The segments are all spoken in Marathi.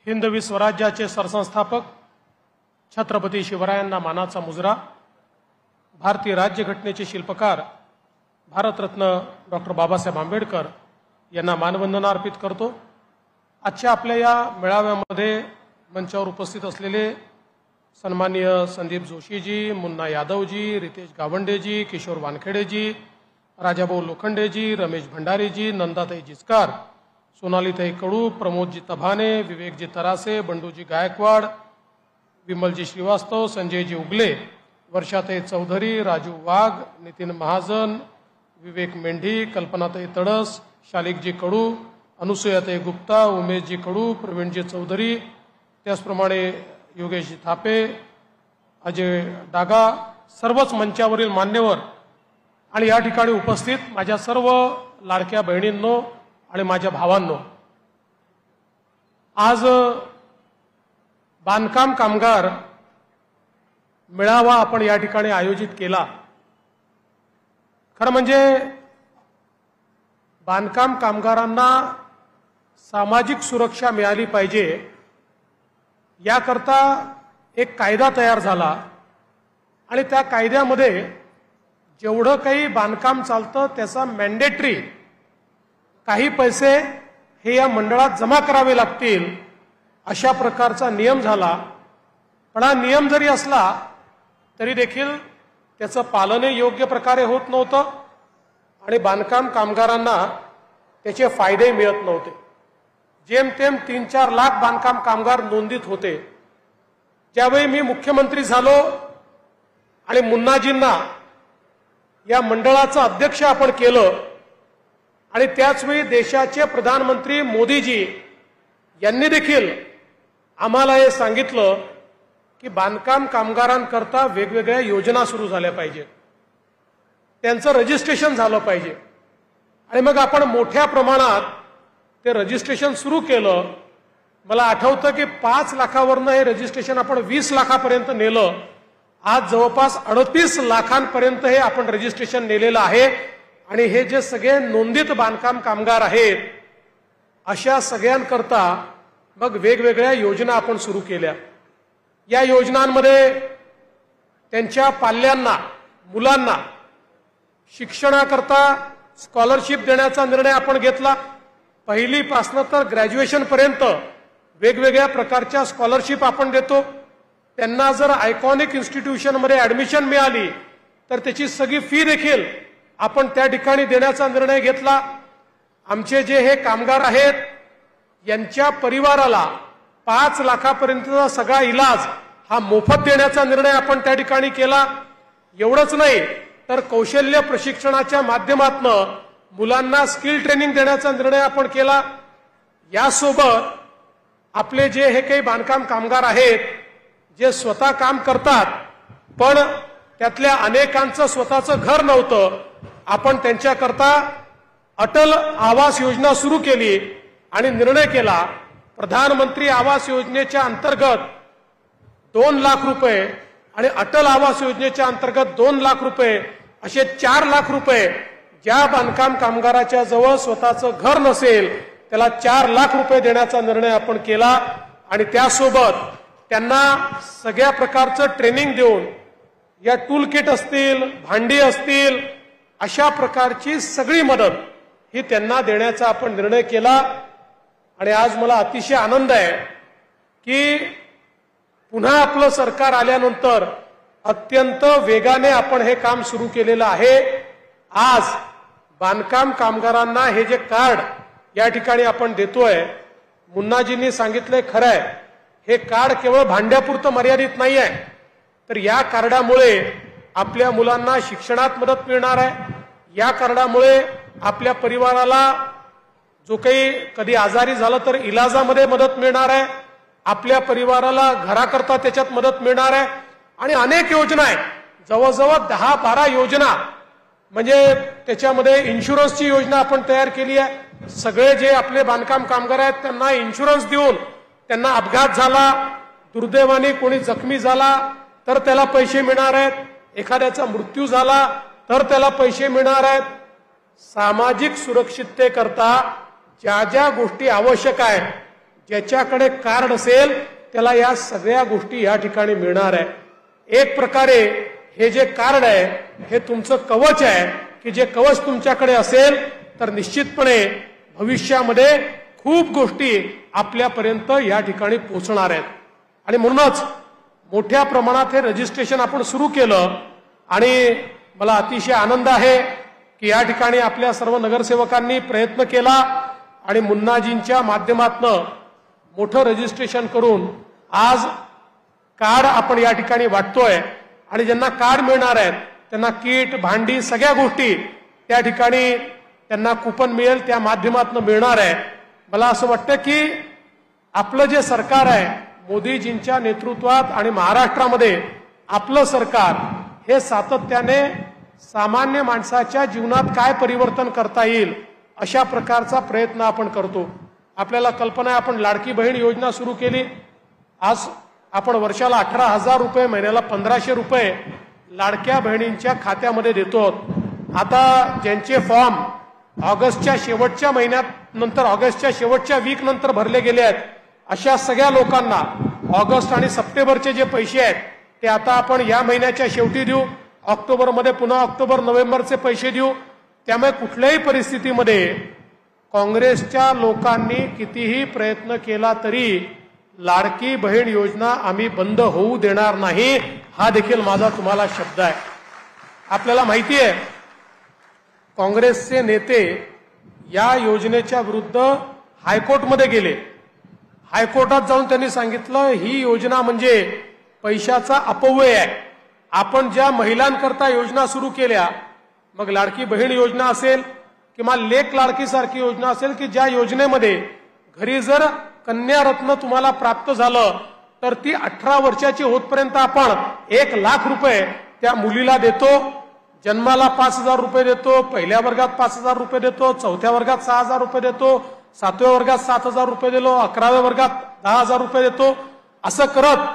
हिंदवी स्वराज्याचे सरसंस्थापक छत्रपती शिवरायांना मानाचा मुजरा, भारतीय राज्यघटनेचे शिल्पकार भारतरत्न डॉक्टर बाबासाहेब आंबेडकर यांना मानवंदना अर्पित करतो। आजच्या आपल्या या मेळाव्यामध्ये मंचावर उपस्थित असलेले सन्माननीय संदीप जोशीजी, मुन्ना यादवजी, रितेश गावंडेजी, किशोर वानखेडेजी, राजाभाऊ लोखंडेजी, रमेश भंडारीजी, नंदाताई जिचकार, सोनालीताई कडू, प्रमोदजी तभाने, विवेकजी तरासे, बंडूजी गायकवाड, विमलजी श्रीवास्तव, संजयजी उगले, वर्षाताई चौधरी, राजू वाघ, नितीन महाजन, विवेक मेंढी, कल्पनाताई तडस, शालिकजी कडू, अनुसुयाताई गुप्ता, उमेशजी कडू, प्रवीणजी चौधरी, त्याचप्रमाणे योगेशजी थापे, अजय डागा, सर्वच मंचावरील मान्यवर आणि या ठिकाणी उपस्थित माझ्या सर्व लाडक्या बहिणींनो आणि माझ्या भावांनो, आज बांधकाम कामगार मेळावा आपण या ठिकाणी आयोजित केला। खरं म्हणजे बांधकाम कामगारांना सामाजिक सुरक्षा मिळाली पाहिजे याकरता एक कायदा तयार झाला आणि त्या कायद्यामध्ये जेवढं काही बांधकाम चालतं त्याचा मॅन्डेटरी काही पैसे हे या मंडळात जमा करावे लागतील अशा प्रकारचा नियम झाला। पण हा नियम जरी असला तरी देखील त्याचं पालन योग्य प्रकारे होत नव्हतं आणि बांधकाम कामगारांना त्याचे फायदे मिळत नव्हते। जेमतेम 3-4 लाख बांधकाम कामगार नोंदीत होते। ज्यावेळी मी मुख्यमंत्री झालो आणि मुन्नाजींना या मंडळाचं अध्यक्ष आपण केलं आणि त्याचवेळी देशाचे प्रधानमंत्री मोदीजी यांनी देखील आम्हाला हे सांगितलं की बांधकाम कामगारांकरता वेगवेगळ्या योजना सुरू झाल्या पाहिजेत, त्यांचं रजिस्ट्रेशन झालं पाहिजे आणि मग आपण मोठ्या प्रमाणात ते रजिस्ट्रेशन सुरू केलं। मला आठवतं की 5 लाखावरनं हे रजिस्ट्रेशन आपण 20 लाखापर्यंत नेलं। आज जवळपास 38 लाखांपर्यंत हे आपण रजिस्ट्रेशन नेलेलं आहे आणि हे जे सगळे नोंदित बांधकाम कामगार आहेत अशा सगळ्यांकरता मग वेगवेगळ्या योजना आपण सुरू केल्या। या योजनांमध्ये त्यांच्या पाल्यांना, मुलांना शिक्षणाकरता स्कॉलरशिप देण्याचा निर्णय आपण घेतला। पहिलीपासनं तर ग्रॅज्युएशनपर्यंत वेगवेगळ्या प्रकारच्या स्कॉलरशिप आपण देतो। त्यांना जर आयकॉनिक इन्स्टिट्यूशनमध्ये ॲडमिशन मिळाली तर त्याची सगळी फी देखील आपण त्या ठिकाणी देण्याचा निर्णय घेतला। आमचे जे हे कामगार आहेत यांच्या परिवाराला 5 लाखापर्यंतचा सगळा इलाज हा मोफत देण्याचा निर्णय आपण त्या ठिकाणी केला। एवढंच नाही तर कौशल्य प्रशिक्षणाच्या माध्यमातून मुलांना स्किल ट्रेनिंग देण्याचा निर्णय आपण केला। यासोबत आपले जे हे काही बांधकाम कामगार आहेत जे स्वतः काम करतात पण त्यातल्या अनेकांचं स्वतःचं घर नव्हतं, आपण त्यांच्याकरता अटल आवास योजना सुरू केली आणि निर्णय केला प्रधानमंत्री आवास योजनेच्या अंतर्गत 2 लाख रुपये आणि अटल आवास योजनेच्या अंतर्गत 2 लाख रुपये असे 4 लाख रुपये ज्या बांधकाम कामगाराच्या जवळ स्वतःचं घर नसेल त्याला 4 लाख रुपये देण्याचा निर्णय आपण केला आणि त्यासोबत त्यांना सगळ्या प्रकारचं ट्रेनिंग देऊन या टूल किट असतील, भांडी असतील, अशा प्रकारची सगळी मदत ही त्यांना देण्याचा आपण निर्णय केला। आणि आज मला अतिशय आनंद आहे की पुन्हा आपलं सरकार आल्यानंतर अत्यंत वेगाने आपण हे काम सुरू केलेलं आहे। आज बांधकाम कामगारांना हे जे कार्ड या ठिकाणी आपण देतोय, मुन्नाजींनी सांगितलंय खरं आहे, हे कार्ड केवळ भांड्यापुरतं मर्यादित नाही आहे, तर या कार्डामुळे आपल्या मुलांना शिक्षणात मदत मिळणार आहे। या कार्डामुळे आपल्या परिवाराला जो काही कधी आजारी झालं तर इलाजामध्ये मदत मिळणार आहे, आपल्या परिवाराला घराकरता त्याच्यात मदत मिळणार आहे आणि अनेक योजना आहेत, जवळजवळ 10-12 योजना, म्हणजे त्याच्यामध्ये इन्शुरन्सची योजना आपण तयार केली आहे। सगळे जे आपले बांधकाम कामगार आहेत त्यांना इन्शुरन्स देऊन त्यांना अपघात झाला, दुर्दैवाने कोणी जखमी झाला तर त्याला पैसे मिळणार आहेत, एखाद्याचा मृत्यू झाला तर त्याला पैसे मिळणार आहेत। सामाजिक सुरक्षिततेकरता ज्या ज्या गोष्टी आवश्यक आहेत ज्याच्याकडे कार्ड असेल त्याला या सगळ्या गोष्टी या ठिकाणी मिळणार आहे। एक प्रकारे हे जे कार्ड आहे हे तुमचं कवच आहे की जे कवच तुमच्याकडे असेल तर निश्चितपणे भविष्यामध्ये खूप गोष्टी आपल्यापर्यंत या ठिकाणी पोहोचणार आहेत। आणि म्हणूनच मोठ्या प्रमाणात हे रजिस्ट्रेशन आपण सुरू केलं आणि मला अतिशय आनंद आहे की या ठिकाणी आपल्या सर्व नगरसेवकांनी प्रयत्न केला आणि मुन्नाजींच्या माध्यमातून मोठं रजिस्ट्रेशन करून आज कार्ड आपण या ठिकाणी वाटतोय आणि ज्यांना कार्ड मिळणार आहेत त्यांना किट भांडी सगळ्या गोष्टी त्या ठिकाणी त्यांना कुपन मिळेल त्या माध्यमातून मिळणार आहे। मला असं वाटतं की आपलं जे सरकार आहे मोदीजींच्या नेतृत्वात आणि महाराष्ट्रामध्ये आपलं सरकार हे सातत्याने सामान्य माणसाच्या जीवनात काय परिवर्तन करता येईल अशा प्रकारचा प्रयत्न आपण करतो। आपल्याला कल्पना आहे आपण लाडकी बहीण योजना सुरू केली। आज आपण वर्षाला 18,000 रुपये महिन्याला 1,500 रुपये लाडक्या बहिणींच्या खात्यामध्ये देतो। आता ज्यांचे फॉर्म ऑगस्टच्या शेवटच्या महिन्यात नंतर ऑगस्टच्या शेवटच्या वीक नंतर भरले गेले आहेत अशा सगळ्या लोकांना ऑगस्ट आणि सप्टेंबरचे जे पैसे आहेत ते आता आपण या महिन्याच्या शेवटी देऊ, ऑक्टोबरमध्ये पुन्हा ऑक्टोबर नोव्हेंबरचे पैसे देऊ। त्यामुळे कुठल्याही परिस्थितीमध्ये काँग्रेसच्या लोकांनी कितीही प्रयत्न केला तरी लाडकी बहीण योजना आम्ही बंद होऊ देणार नाही हा देखील माझा तुम्हाला शब्द आहे। आपल्याला माहिती आहे काँग्रेसचे नेते या योजनेच्या विरुद्ध हायकोर्टमध्ये गेले। हायकोर्टात जाऊन त्यांनी सांगितलं ही योजना म्हणजे पैशाचा अपव्यय आहे। आपण ज्या महिलांकरता योजना सुरू केल्या मग लाडकी बहीण योजना असेल किंवा लेक लाडकी सारखी योजना असेल की ज्या योजनेमध्ये घरी जर कन्या रत्न तुम्हाला प्राप्त झालं तर ती 18 वर्षाची होतपर्यंत आपण 1 लाख रुपये त्या मुलीला देतो। जन्माला 5,000 रुपये देतो, पहिल्या वर्गात 5,000 रुपये देतो, चौथ्या वर्गात 6,000 रुपये देतो, 7व्या वर्गात 7,000 रुपये दिलो, 11व्या वर्गात 10,000 रुपये देतो। असं करत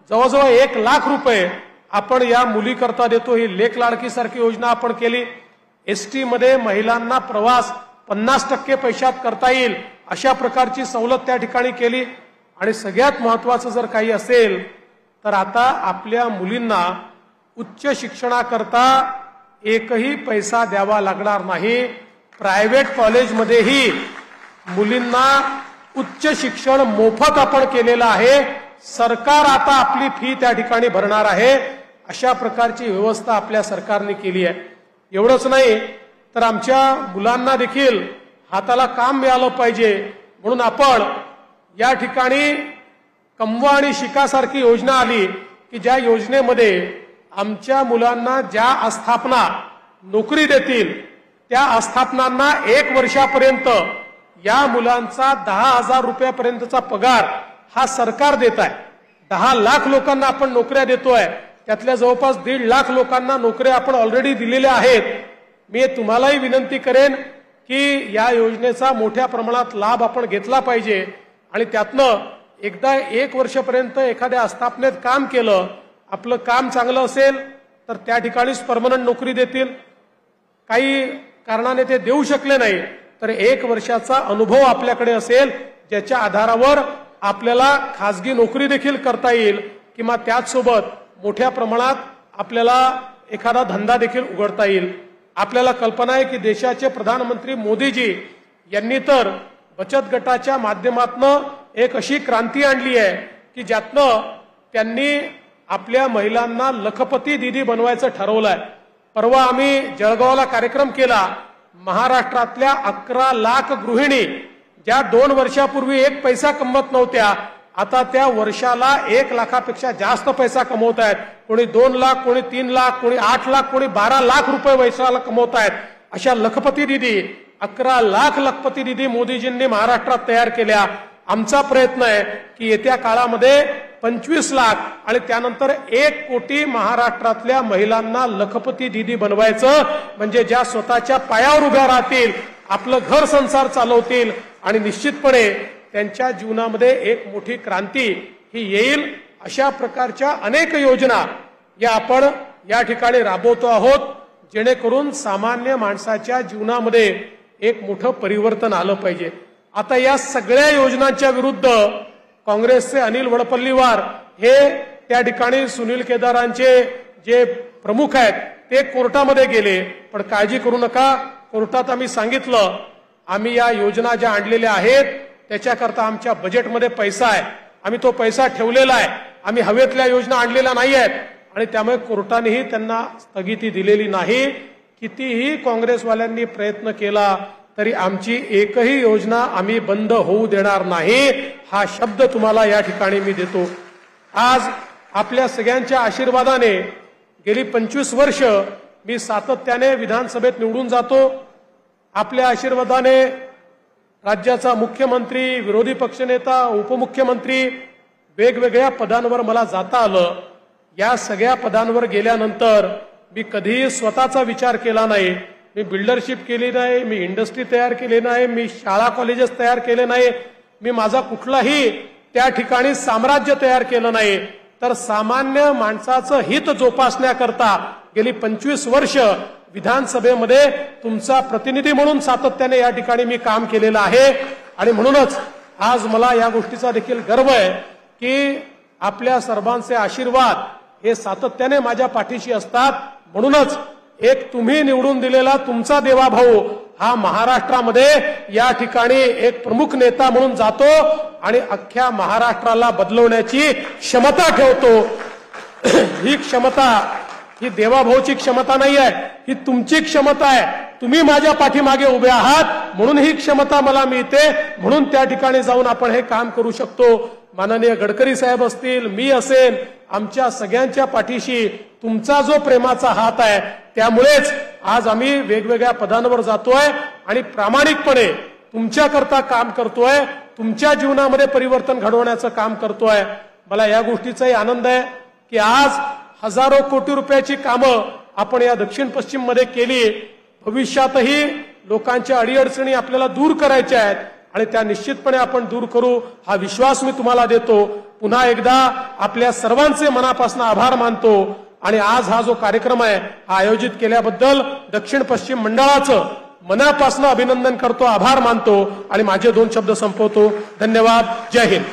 जवळजवळ 1 लाख रुपये आपण या मुलीकरता देतो। ही लेक लाडकी सारखी योजना आपण केली। एसटी मध्ये महिलांना प्रवास 50% पैशात करता येईल अशा प्रकारची सवलत त्या ठिकाणी केली। आणि सगळ्यात महत्त्वाचं जर काही असेल तर आता आपल्या मुलींना उच्च शिक्षणाकरता एकही पैसा द्यावा लागणार नाही। प्रायव्हेट कॉलेजमध्येही मुलींना उच्च शिक्षण मोफत आपण केलेलं आहे। सरकार आता आपली फी त्या ठिकाणी भरणार आहे। अशा प्रकारची व्यवस्था आपल्या सरकारने केली आहे। एवढंच नाही तर आमच्या मुलांना देखील हाताला काम मिळालं पाहिजे म्हणून आपण या ठिकाणी कमवा आणि शिकासारखी योजना आली की ज्या योजनेमध्ये आमच्या मुलांना ज्या आस्थापना नोकरी देतील त्या आस्थापनांना 1 वर्षापर्यंत या मुलांचा 10,000 रुपयापर्यंतचा पगार हा सरकार देत आहे। 10 लाख लोकांना आपण नोकऱ्या देतोय, त्यातल्या जवळपास 1.5 लाख लोकांना नोकऱ्या आपण ऑलरेडी दिलेल्या आहेत। मी तुम्हालाही विनंती करेन की या योजनेचा मोठ्या प्रमाणात लाभ आपण घेतला पाहिजे आणि त्यातनं एकदा 1 वर्षापर्यंत एखाद्या आस्थापनेत काम केलं, आपलं काम चांगलं असेल तर त्या ठिकाणीच परमनंट नोकरी देतील। काही कारणाने ते देऊ शकले नाही तर 1 वर्षाचा अनुभव आपल्याकडे असेल ज्याच्या आधारावर आपल्याला खासगी नोकरी देखील करता येईल किंवा त्याचसोबत मोठ्या प्रमाणात आपल्याला एखादा धंदा देखील उघडता येईल। आपल्याला कल्पना आहे की देशाचे प्रधानमंत्री मोदीजी यांनी तर बचत गटाच्या माध्यमातून एक अशी क्रांती आणली आहे की ज्यातनं त्यांनी आपल्या महिलांना लखपती दीदी बनवायचं ठरवलंय। परवा आम्ही जळगावला कार्यक्रम केला। महाराष्ट्रातल्या 11 लाख गृहिणी ज्या 2 वर्षापूर्वी 1 पैसा कमवत नव्हत्या आता त्या वर्षाला 1 लाखापेक्षा जास्त पैसा कमवत आहेत। कोणी 2 लाख, कोणी 3 लाख, कोणी 8 लाख, कोणी 12 लाख रुपये वर्षाला कमवत आहेत। अशा लखपती दीदी 11 लाख लखपती दीदी मोदीजींनी महाराष्ट्रात तयार केल्या। आमचा प्रयत्न आहे की येत्या काळामध्ये 25 लाख आणि त्यानंतर 1 कोटी महाराष्ट्रातल्या महिलांना लखपती दीदी बनवायचं, म्हणजे ज्या स्वतःच्या पायावर उभ्या राहतील, आपलं घर संसार चालवतील आणि निश्चितपणे त्यांच्या जीवनामध्ये एक मोठी क्रांती ही येईल। अशा प्रकारच्या अनेक योजना या आपण या ठिकाणी राबवतो आहोत जेणेकरून सामान्य माणसाच्या जीवनामध्ये एक मोठं परिवर्तन आलं पाहिजे। आता या सगळ्या योजनांच्या विरुद्ध काँग्रेसचे अनिल वडपल्लीवार हे त्या ठिकाणी सुनील केदारांचे जे प्रमुख आहेत ते कोर्टामध्ये गेले. पण काळजी करू नका, कोर्टात आम्ही सांगितलं आम्ही या योजना ज्या आणलेल्या आहेत त्याच्याकरता आमच्या बजेटमध्ये पैसा आहे, आम्ही तो पैसा ठेवलेला आहे, आम्ही हवेतल्या योजना आणलेल्या नाही आहेत. आणि त्यामुळे कोर्टानेही त्यांना स्थगिती दिलेली नाही. कितीही काँग्रेसवाल्यांनी प्रयत्न केला तरी आमची एकही योजना आम्ही बंद होऊ देणार नाही, हा शब्द तुम्हाला या ठिकाणी मी देतो. आज आपल्या सगळ्यांच्या आशीर्वादाने गेली 25 वर्ष मी सातत्याने विधानसभेत निवडून जातो. आपल्या आशीर्वादाने राज्याचा मुख्यमंत्री, विरोधी पक्षनेता, उपमुख्यमंत्री वेगवेगळ्या पदांवर मला जाता आलं. या सगळ्या पदांवर गेल्यानंतर मी कधीही स्वतःचा विचार केला नाही. मी बिल्डरशिप केली नाही, मी इंडस्ट्री तयार केली नाही, मी शाळा कॉलेजेस तयार केले नाही, मी माझा कुठलाही त्या ठिकाणी साम्राज्य तयार केलं नाही. तर सामान्य माणसाचं हित जोपासण्याकरता गेली 25 वर्ष विधानसभेमध्ये तुमचा प्रतिनिधी म्हणून सातत्याने या ठिकाणी मी काम केलेलं आहे. आणि म्हणूनच आज मला या गोष्टीचा देखील गर्व आहे की आपल्या सर्वांचे आशीर्वाद हे सातत्याने माझ्या पाठीशी असतात. म्हणूनच एक तुम्ही निवडून दिलेला तुमचा देवाभाऊ हा महाराष्ट्रामध्ये या ठिकाणी एक प्रमुख नेता म्हणून जातो आणि अख्ख्या महाराष्ट्राला बदलवण्याची क्षमता ठेवतो. ही क्षमता ही देवाभाऊची क्षमता नाही आहे, ही तुमची क्षमता आहे. तुम्ही माझ्या पाठीमागे उभे आहात म्हणून ही क्षमता मला मिळते, म्हणून त्या ठिकाणी जाऊन आपण हे काम करू शकतो. माननीय गडकरी साहेब असतील, मी असेन, आमच्या सगळ्यांच्या पाठीशी तुमचा जो प्रेमाचा हात आहे त्यामुळेच आज आम्ही वेगवेगळ्या पदांवर जातोय आणि प्रामाणिकपणे तुमच्याकरता काम करतोय, तुमच्या जीवनामध्ये परिवर्तन घडवण्याचं काम करतोय. मला या गोष्टीचाही आनंद आहे की आज हजारो कोटी रुपयाची कामं आपण या दक्षिण पश्चिम मध्ये केली. भविष्यातही लोकांच्या अडीअडचणी आपल्याला दूर करायच्या आहेत आणि त्या निश्चितपणे आपण दूर करू, हा विश्वास मी तुम्हाला देतो. पुन्हा एकदा आपल्या सर्वांचे मनापासून आभार मानतो आणि आज हा जो कार्यक्रम आहे हा आयोजित केल्याबद्दल दक्षिण पश्चिम मंडळाचं मनापासून अभिनंदन करतो, आभार मानतो आणि माझे 2 शब्द संपवतो. धन्यवाद. जय हिंद.